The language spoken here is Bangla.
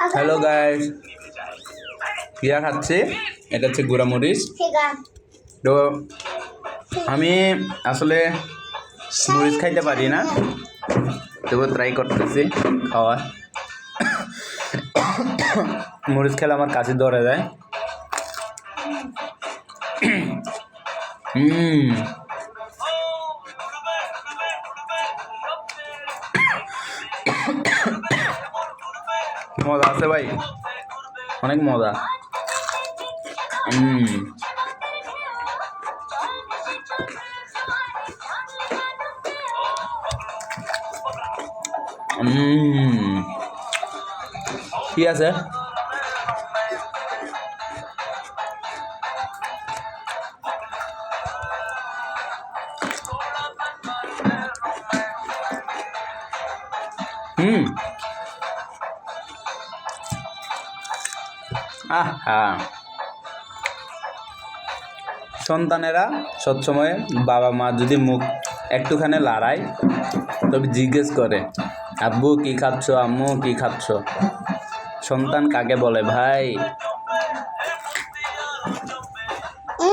হ্যালো গাইস, পিয়া খাচ্ছে। এটা হচ্ছে গুঁড়া মরিচ। তো আমি আসলে মরিচ খাইতে পারি না, তবু ট্রাই করতেছি খাওয়া। মরিচ খেলে আমার কাছে ধরে যায়। মজা আছে ভাই, অনেক মজা। কি আছে? আহা, সন্তানেরা সবসময় বাবা মা যদি মুখ একটুখানি লড়ায় তবে জিজ্ঞেস করে, আব্বু কি খাচ্ছ, আম্মু কি খাচ্ছ। সন্তান কাকে বলে ভাই?